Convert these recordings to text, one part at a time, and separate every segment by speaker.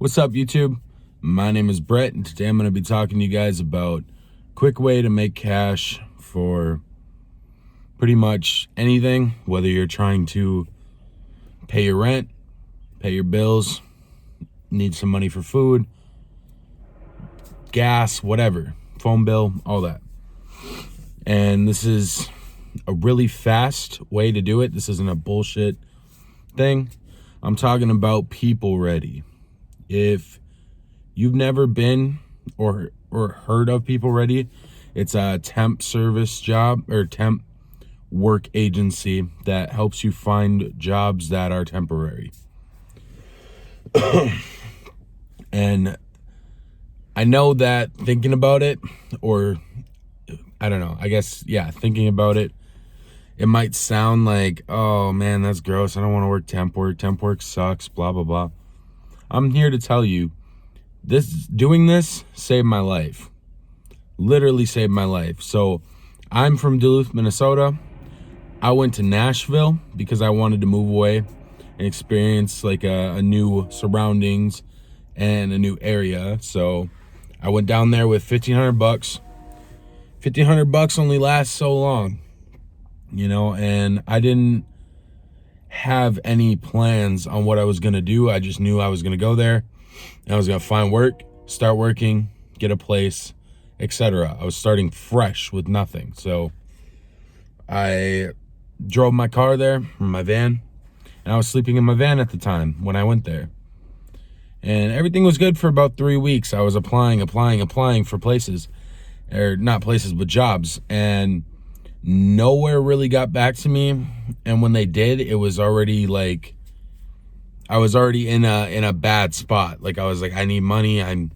Speaker 1: What's up, YouTube? My name is Brett, and today I'm going to be talking to you guys about a quick way to make cash for pretty much anything, whether you're trying to pay your rent, pay your bills, need some money for food, gas, whatever, phone bill, all that. And this is a really fast way to do it. This isn't a bullshit thing. I'm talking about People Ready. If you've never been or heard of People Ready, it's a temp service job or temp work agency that helps you find jobs that are temporary. And I know that thinking about it, or I don't know, I guess, yeah, thinking about it, it might sound like, oh man, that's gross. I don't want to work temp work. Temp work sucks, blah, blah, blah. I'm here to tell you, doing this saved my life. Literally saved my life. So I'm from Duluth, Minnesota. I went to Nashville because I wanted to move away and experience like a new surroundings and a new area. So I went down there with $1,500. $1,500 only lasts so long, you know, and I didn't have any plans on what I was going to do. I just knew I was going to go there and I was going to find work, start working, get a place, etc. I was starting fresh with nothing. So I drove my car there, my van, and I was sleeping in my van at the time when I went there. And everything was good for about 3 weeks. I was applying for places, or not places, but jobs. And nowhere really got back to me. And when they did, it was already like, I was already in a bad spot. Like I was like, I need money. I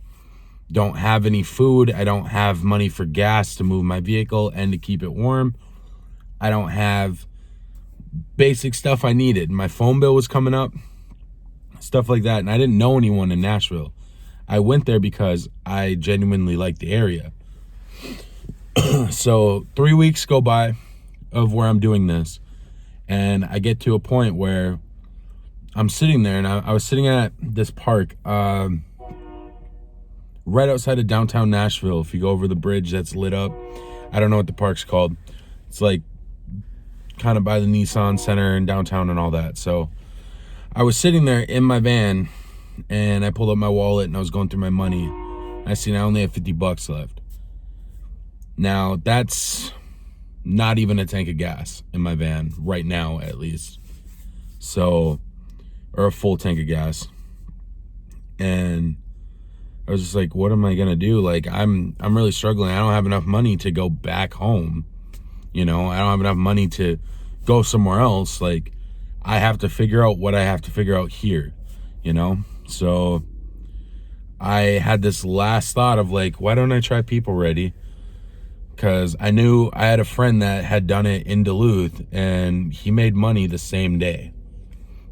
Speaker 1: don't have any food. I don't have money for gas to move my vehicle and to keep it warm. I don't have basic stuff I needed. My phone bill was coming up, stuff like that. And I didn't know anyone in Nashville. I went there because I genuinely liked the area. So 3 weeks go by of where I'm doing this, and I get to a point where I'm sitting there, and I was sitting at this park right outside of downtown Nashville. If you go over the bridge that's lit up, I don't know what the park's called. It's like kind of by the Nissan Center and downtown and all that. So I was sitting there in my van, and I pulled up my wallet, and I was going through my money. I seen I only have $50 left. Now, that's not even a tank of gas in my van right now, at least. So, or a full tank of gas. And I was just like, what am I going to do? Like, I'm really struggling. I don't have enough money to go back home. You know, I don't have enough money to go somewhere else. Like, I have to figure out what I have to figure out here, you know? So I had this last thought of like, why don't I try People Ready? Because I knew I had a friend that had done it in Duluth, and he made money the same day.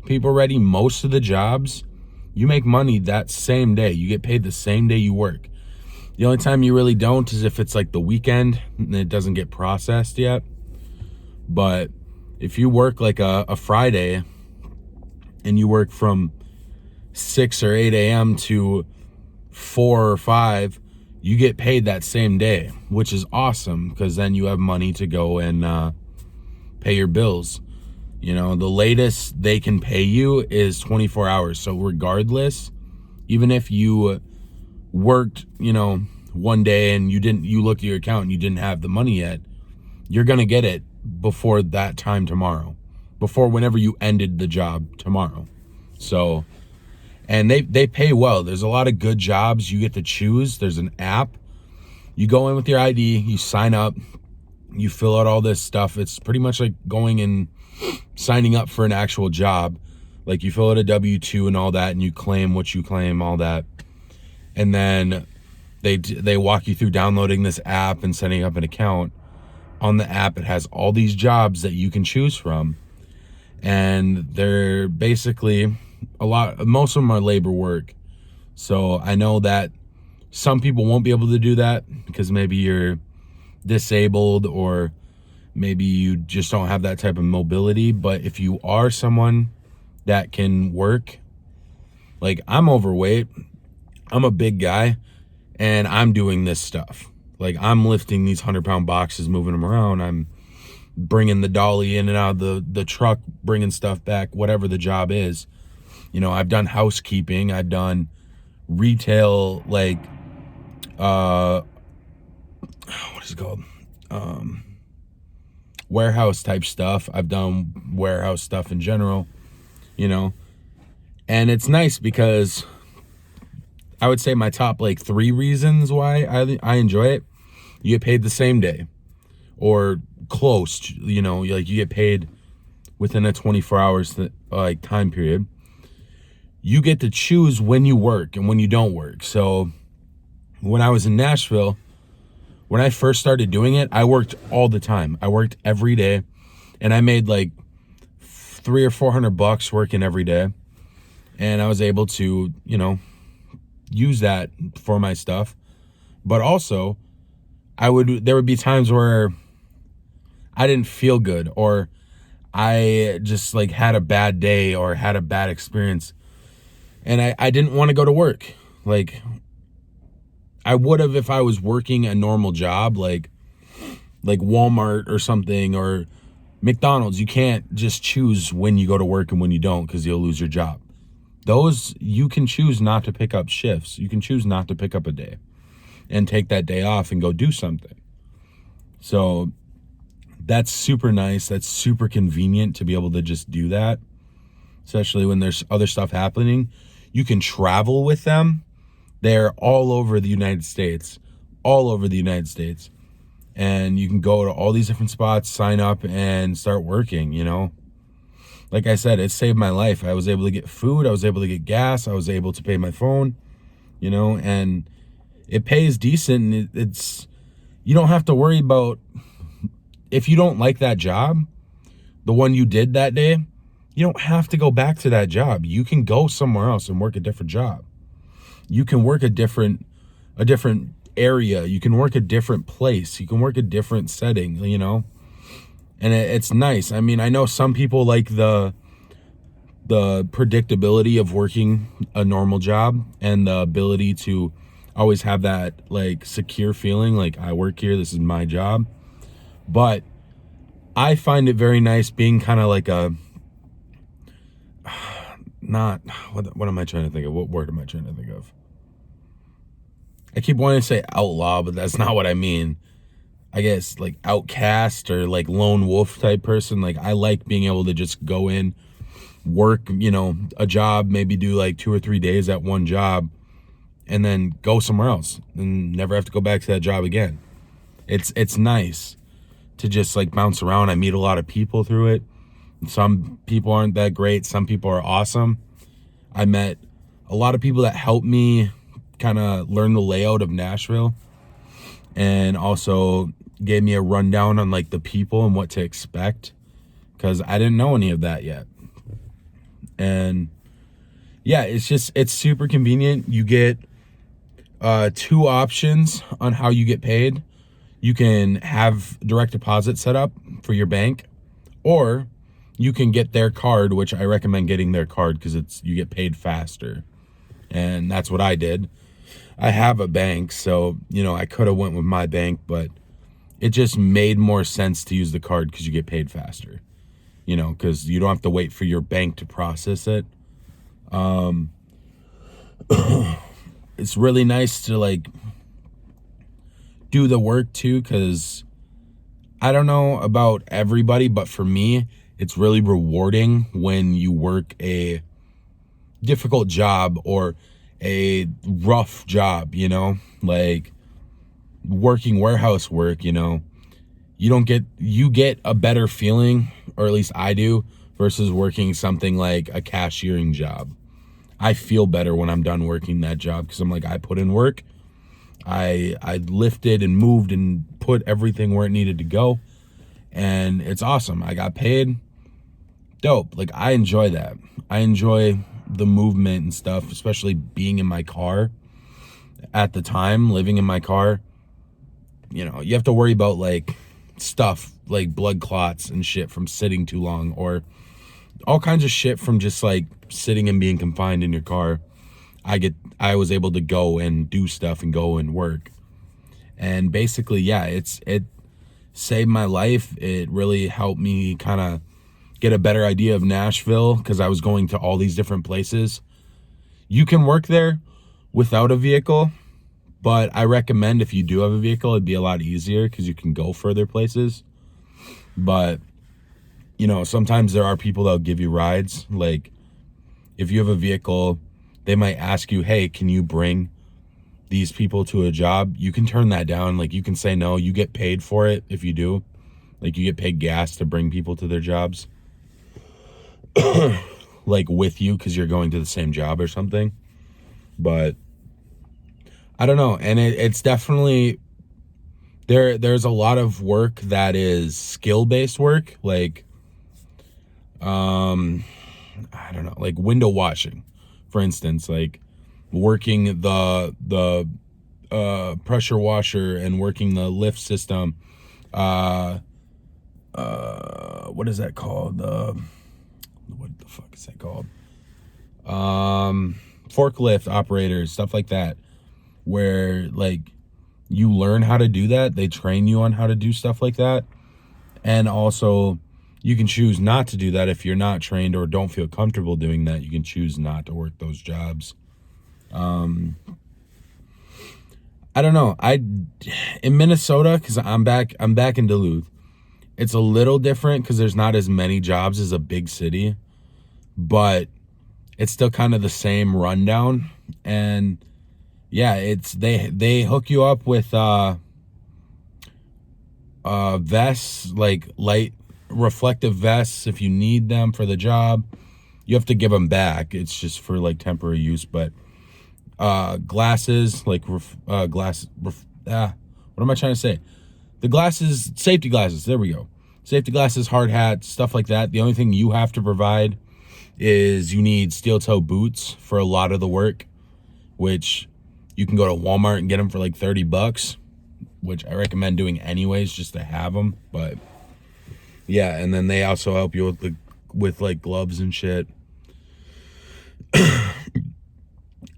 Speaker 1: People Ready, most of the jobs, you make money that same day. You get paid the same day you work. The only time you really don't is if it's like the weekend and it doesn't get processed yet. But if you work like a Friday and you work from 6 or 8 a.m. to 4 or 5, you get paid that same day, which is awesome because then you have money to go and pay your bills. You know, the latest they can pay you is 24 hours. So regardless, even if you worked, you know, one day and you looked at your account and you didn't have the money yet, you're going to get it before that time tomorrow, before whenever you ended the job tomorrow. So, and they pay well. There's a lot of good jobs you get to choose. There's an app. You go in with your ID, you sign up, you fill out all this stuff. It's pretty much like going and signing up for an actual job. Like you fill out a W-2 and all that, and you claim what you claim, all that. And then they walk you through downloading this app and setting up an account. On the app, it has all these jobs that you can choose from. And they're basically most of them are labor work. So I know that some people won't be able to do that because maybe you're disabled or maybe you just don't have that type of mobility. But if you are someone that can work, like I'm overweight, I'm a big guy and I'm doing this stuff. Like, I'm lifting these 100-pound boxes, moving them around. I'm bringing the dolly in and out of the truck, bringing stuff back, whatever the job is. You know, I've done housekeeping. I've done retail, like, what is it called? Warehouse type stuff. I've done warehouse stuff in general, you know. And it's nice because I would say my top like 3 reasons why I enjoy it. You get paid the same day or close, you know, like you get paid within a 24 hours like time period. You get to choose when you work and when you don't work. So when I was in Nashville, when I first started doing it, I worked all the time. I worked every day and I made like $300 or $400 working every day. And I was able to, you know, use that for my stuff. But also, there would be times where I didn't feel good or I just like had a bad day or had a bad experience and I didn't want to go to work. Like, I would have if I was working a normal job like Walmart or something or McDonald's. You can't just choose when you go to work and when you don't because you'll lose your job. Those, you can choose not to pick up shifts. You can choose not to pick up a day and take that day off and go do something. So that's super nice. That's super convenient to be able to just do that, especially when there's other stuff happening. You can travel with them. They're all over the United States, And you can go to all these different spots, sign up, and start working, you know. Like I said, it saved my life. I was able to get food. I was able to get gas. I was able to pay my phone, you know, and it pays decent. And it's, you don't have to worry about, if you don't like that job, the one you did that day, you don't have to go back to that job. You can go somewhere else and work a different job. You can work a different area. You can work a different place. You can work a different setting, you know? And it's nice. I mean, I know some people like the predictability of working a normal job and the ability to always have that like secure feeling, like I work here, this is my job. But I find it very nice being kind of like what am I trying to think of? What word am I trying to think of? I keep wanting to say outlaw, but that's not what I mean. I guess like outcast or like lone wolf type person. Like, I like being able to just go in, work, you know, a job, maybe do like 2 or 3 days at one job and then go somewhere else and never have to go back to that job again. It's nice to just like bounce around. I meet a lot of people through it. Some people aren't that great. Some people are awesome. I met a lot of people that helped me kind of learn the layout of Nashville and also gave me a rundown on like the people and what to expect because I didn't know any of that yet. And yeah, it's super convenient. You get 2 options on how you get paid. You can have direct deposit set up for your bank, or you can get their card, which I recommend getting their card because you get paid faster. And that's what I did. I have a bank, so, you know, I could have went with my bank, but it just made more sense to use the card because you get paid faster, you know, because you don't have to wait for your bank to process it. It's really nice to like do the work too, because I don't know about everybody, but for me, it's really rewarding when you work a difficult job or a rough job, you know, like working warehouse work, you know, you get a better feeling, or at least I do, versus working something like a cashiering job. I feel better when I'm done working that job because I'm like, I put in work. I lifted and moved and put everything where it needed to go. And it's awesome. I got paid. Dope. Like, I enjoy that. I enjoy the movement and stuff, especially being in my car at the time, living in my car. You know, you have to worry about like stuff like blood clots and shit from sitting too long, or all kinds of shit from just like sitting and being confined in your car. I was able to go and do stuff and go and work. And basically, yeah, it saved my life. It really helped me kind of get a better idea of Nashville because I was going to all these different places. You can work there without a vehicle, but I recommend if you do have a vehicle, it'd be a lot easier because you can go further places. But, sometimes there are people that'll give you rides. Like, if you have a vehicle, they might ask you, hey, can you bring these people to a job? You can turn that down. Like, you can say no. You get paid for it if you do. Like, you get paid gas to bring people to their jobs. Like, with you because you're going to the same job or something. But I don't know. And it's definitely... There's a lot of work that is skill-based work. Like, I don't know. Like, window washing, for instance. Like, working the pressure washer and working the lift system. What is that called? What the fuck is that called? Forklift operators, stuff like that, where like you learn how to do that. They train you on how to do stuff like that. And also you can choose not to do that if you're not trained or don't feel comfortable doing that. You can choose not to work those jobs. I don't know. In Minnesota, because I'm back in Duluth. It's a little different because there's not as many jobs as a big city, but it's still kind of the same rundown. And yeah, it's they hook you up with vests, like light reflective vests if you need them for the job. You have to give them back. It's just for like temporary use, but glasses, like what am I trying to say? The glasses, safety glasses, there we go. Safety glasses, hard hat, stuff like that. The only thing you have to provide is you need steel toe boots for a lot of the work, which you can go to Walmart and get them for like $30, which I recommend doing anyways, just to have them. But yeah, and then they also help you with like gloves and shit.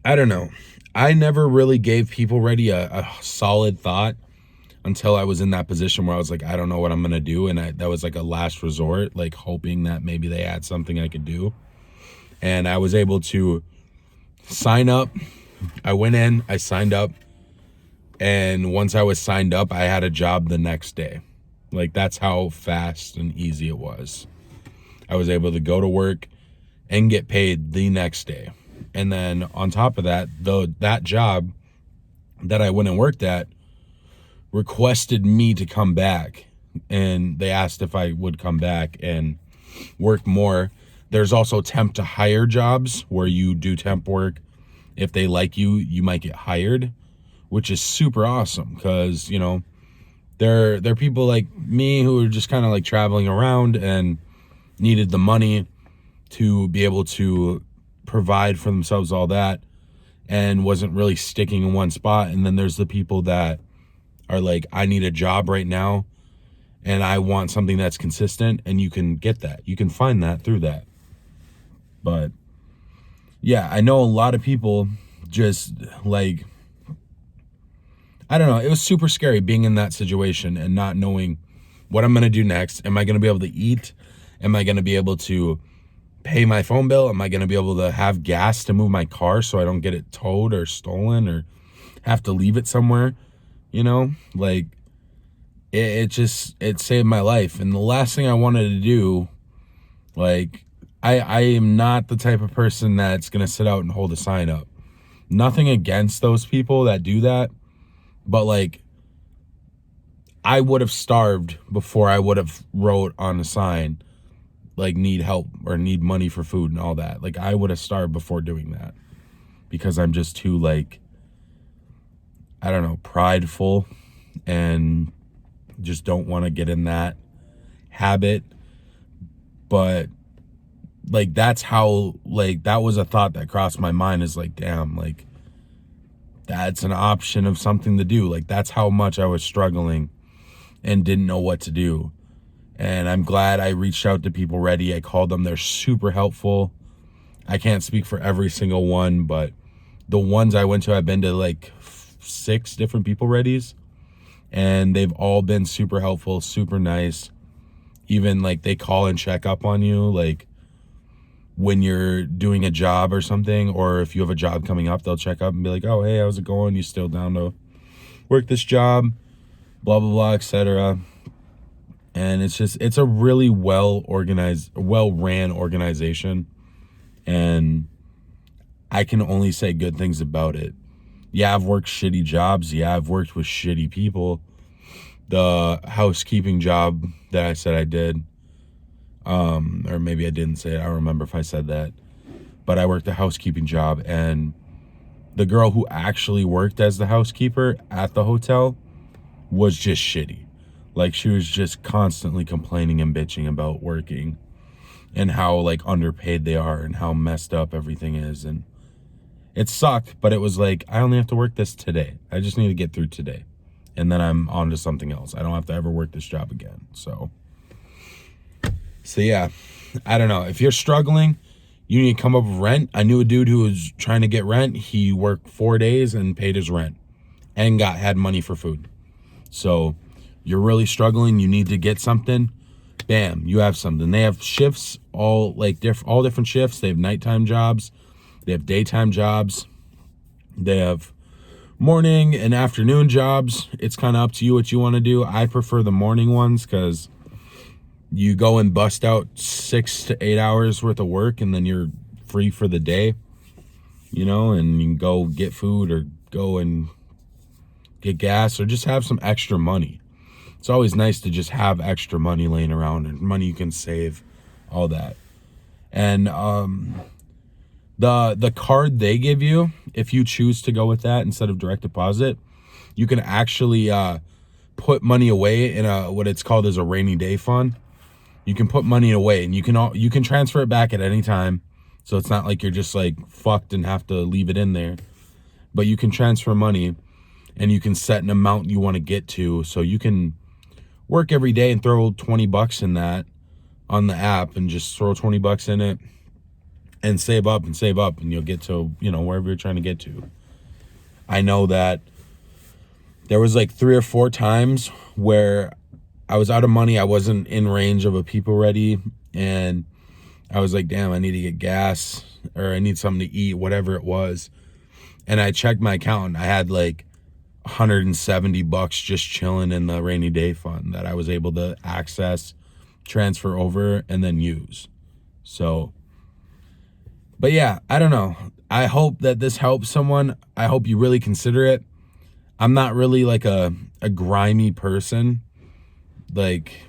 Speaker 1: I don't know. I never really gave PeopleReady a solid thought until I was in that position where I was like, I don't know what I'm going to do. And that was like a last resort, like hoping that maybe they had something I could do. And I was able to sign up. I went in, I signed up. And once I was signed up, I had a job the next day. Like, that's how fast and easy it was. I was able to go to work and get paid the next day. And then on top of that, that job that I went and worked at requested me to come back. And they asked if I would come back and work more. There's also temp to hire jobs where you do temp work. If they like you, you might get hired, which is super awesome because, there are people like me who are just kind of like traveling around and needed the money to be able to provide for themselves, all that, and wasn't really sticking in one spot. And then there's the people that are like, I need a job right now and I want something that's consistent, and you can get that. You can find that through that. But yeah, I know a lot of people just like, I don't know. It was super scary being in that situation and not knowing what I'm going to do next. Am I going to be able to eat? Am I going to be able to pay my phone bill? Am I going to be able to have gas to move my car so I don't get it towed or stolen or have to leave it somewhere? Like it saved my life. And the last thing I wanted to do, like, I am not the type of person that's going to sit out and hold a sign up. Nothing against those people that do that. But like, I would have starved before I would have wrote on a sign, like, need help or need money for food and all that. Like, I would have starved before doing that because I'm just too, like, I don't know, prideful and just don't want to get in that habit. But like, that's how, like, that was a thought that crossed my mind, is like, damn, like, that's an option of something to do. Like, that's how much I was struggling and didn't know what to do. And I'm glad I reached out to PeopleReady. I called them. They're super helpful. I can't speak for every single one, but the ones I went to, I've been to like 6 different people readies, and they've all been super helpful, super nice. Even like they call and check up on you, like when you're doing a job or something, or if you have a job coming up, they'll check up and be like, oh, hey, how's it going? You still down to work this job? Blah, blah, blah, etc. And it's a really well-organized, well-ran organization. And I can only say good things about it. Yeah, I've worked shitty jobs. Yeah, I've worked with shitty people. The housekeeping job that I said I did, or maybe I didn't say it. I don't remember if I said that. But I worked a housekeeping job, and the girl who actually worked as the housekeeper at the hotel was just shitty. Like, she was just constantly complaining and bitching about working and how, like, underpaid they are and how messed up everything is. And it sucked, but it was like, I only have to work this today. I just need to get through today. And then I'm on to something else. I don't have to ever work this job again. So yeah, I don't know. If you're struggling, you need to come up with rent. I knew a dude who was trying to get rent. He worked 4 days and paid his rent and had money for food. So you're really struggling. You need to get something. Bam, you have something. They have shifts, all different shifts. They have nighttime jobs. They have daytime jobs. They have morning and afternoon jobs. It's kind of up to you what you want to do. I prefer the morning ones because you go and bust out 6 to 8 hours worth of work, and then you're free for the day, and you can go get food or go and get gas or just have some extra money. It's always nice to just have extra money laying around and money you can save, all that. And the card they give you, if you choose to go with that instead of direct deposit, you can actually put money away in what it's called as a rainy day fund. You can put money away, and you can transfer it back at any time. So it's not like you're just like fucked and have to leave it in there. But you can transfer money, and you can set an amount you want to get to. So you can work every day and throw $20 in that on the app, and just throw $20 in it and save up, and you'll get to, wherever you're trying to get to. I know that there was like 3 or 4 times where I was out of money. I wasn't in range of a people ready, and I was like, damn, I need to get gas, or I need something to eat, whatever it was. And I checked my account, and I had like $170 just chilling in the rainy day fund that I was able to access, transfer over, and then use. So, but yeah, I don't know. I hope that this helps someone. I hope you really consider it. I'm not really like a grimy person. Like,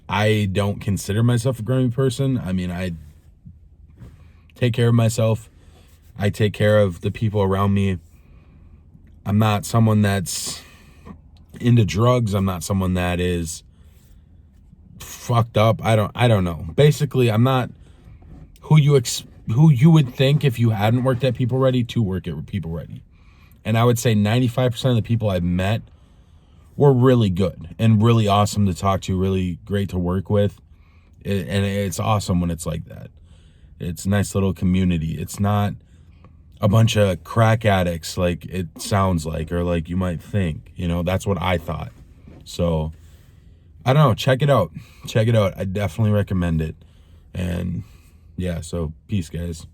Speaker 1: I don't consider myself a grimy person. I mean, I take care of myself. I take care of the people around me. I'm not someone that's into drugs. I'm not someone that is fucked up. I don't know. Basically, I'm not who you would think if you hadn't worked at People Ready to work at People Ready. And I would say 95% of the people I've met were really good and really awesome to talk to, really great to work with. And it's awesome when it's like that. It's a nice little community. It's not a bunch of crack addicts like it sounds like, or like you might think. That's what I thought. So, I don't know. Check it out. I definitely recommend it. And yeah, so peace, guys.